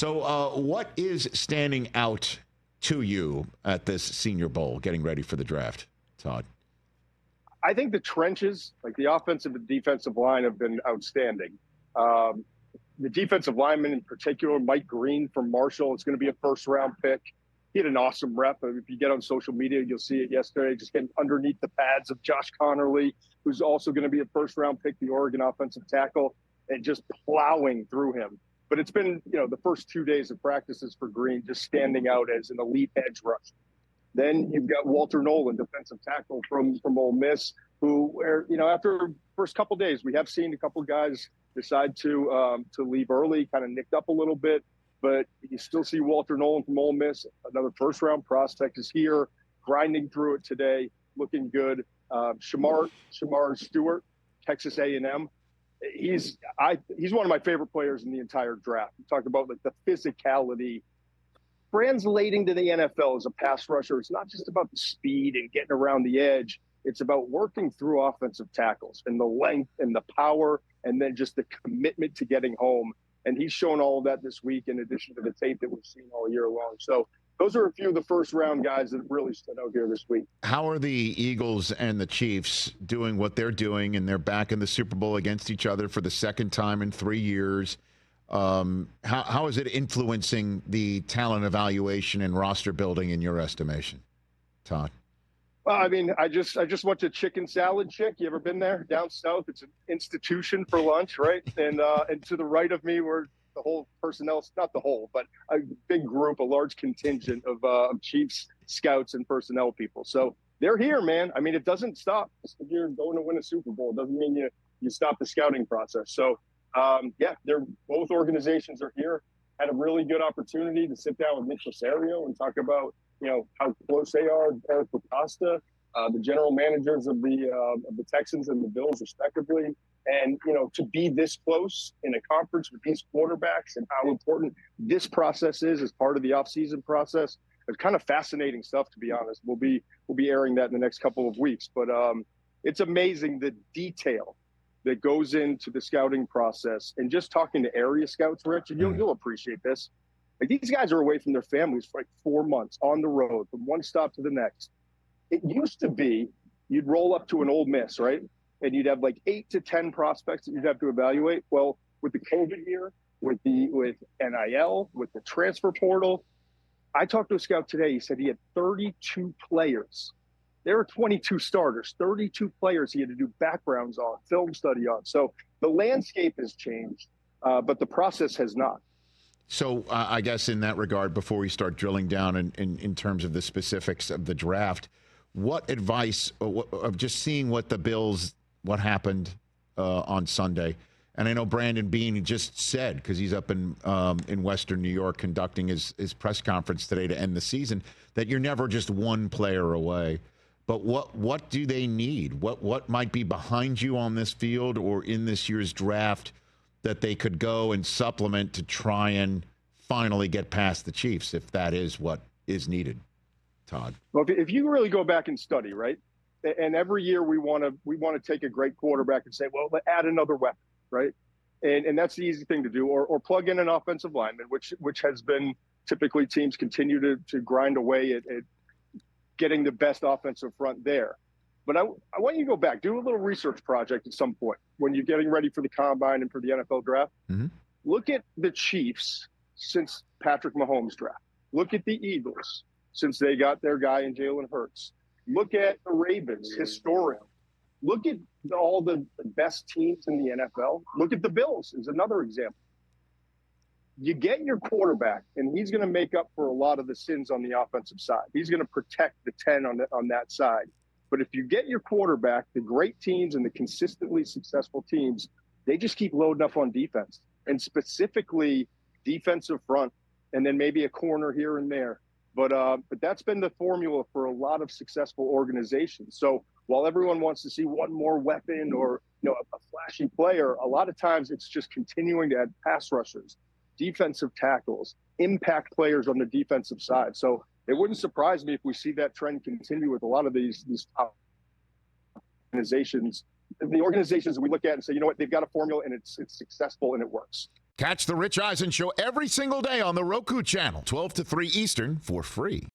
So what is standing out to you at this Senior Bowl, getting ready for the draft, Todd? I think the trenches, like the offensive and defensive line, have been outstanding. The defensive lineman in particular, Mike Green from Marshall, is going to be a first-round pick. He had an awesome rep. If you get on social media, you'll see it yesterday, just getting underneath the pads of Josh Connerly, who's also going to be a first-round pick, the Oregon offensive tackle, and just plowing through him. But it's been, the first 2 days of practices for Green just standing out as an elite edge rusher. Then you've got Walter Nolan, defensive tackle from Ole Miss, who, after first couple days, we have seen a couple guys decide to leave early, kind of nicked up a little bit. But you still see Walter Nolan from Ole Miss, another first-round prospect, is here, grinding through it today, looking good. Shamar Stewart, Texas A&M. He's one of my favorite players in the entire draft. We talked about like the physicality. Translating to the NFL as a pass rusher, it's not just about the speed and getting around the edge. It's about working through offensive tackles and the length and the power, and then just the commitment to getting home. And he's shown all of that this week, in addition to the tape that we've seen all year long. So those are a few of the first-round guys that really stood out here this week. How are the Eagles and the Chiefs doing what they're doing, and they're back in the Super Bowl against each other for the second time in 3 years? How is it influencing the talent evaluation and roster building in your estimation, Todd? Well, I mean, I just went to Chicken Salad Chick. You ever been there down south? It's an institution for lunch, right? And to the right of me were the whole personnel, not the whole, but a big group, a large contingent of Chiefs scouts and personnel people. So they're here, man. I mean, it doesn't stop. Just if you're going to win a Super Bowl, it doesn't mean you stop the scouting process. So, both organizations are here. Had a really good opportunity to sit down with Nick Caserio and talk about, how close they are, Eric Acosta, the general managers of the Texans and the Bills, respectively. And, to be this close in a conference with these quarterbacks and how important this process is as part of the offseason process, it's kind of fascinating stuff, to be honest. We'll be airing that in the next couple of weeks. But it's amazing the detail that goes into the scouting process. And just talking to area scouts, Rich, and you'll appreciate this. Like, these guys are away from their families for like 4 months on the road from one stop to the next. It used to be you'd roll up to an Ole Miss, right? And you'd have like 8 to 10 prospects that you'd have to evaluate. Well, with the COVID year, with NIL, with the transfer portal, I talked to a scout today. He said he had 32 players. There were 22 starters, 32 players he had to do backgrounds on, film study on. So the landscape has changed, but the process has not. So I guess in that regard, before we start drilling down in terms of the specifics of the draft, what advice of just seeing what happened on Sunday? And I know Brandon Beane just said, because he's up in Western New York conducting his press conference today to end the season, that you're never just one player away. But what do they need? What might be behind you on this field or in this year's draft that they could go and supplement to try and finally get past the Chiefs, if that is what is needed, Todd? Well, if you really go back and study, right, and every year we want to take a great quarterback and say, well, add another weapon, right? And that's the easy thing to do, or plug in an offensive lineman, which has been typically teams continue to grind away at getting the best offensive front there. But I want you to go back, do a little research project at some point when you're getting ready for the combine and for the NFL draft. Mm-hmm. Look at the Chiefs since Patrick Mahomes' draft. Look at the Eagles since they got their guy in Jalen Hurts. Look at the Ravens historically. Look at all the best teams in the NFL. Look at the Bills is another example. You get your quarterback, and he's going to make up for a lot of the sins on the offensive side. He's going to protect the 10 on that side. But if you get your quarterback, the great teams and the consistently successful teams, they just keep loading up on defense, and specifically defensive front, and then maybe a corner here and there. But that's been the formula for a lot of successful organizations. So while everyone wants to see one more weapon or a flashy player, a lot of times it's just continuing to add pass rushers, defensive tackles, impact players on the defensive side. So it wouldn't surprise me if we see that trend continue with a lot of these top organizations. The organizations that we look at and say, you know what, they've got a formula and it's successful and it works. Catch the Rich Eisen Show every single day on the Roku channel, 12 to 3 Eastern, for free.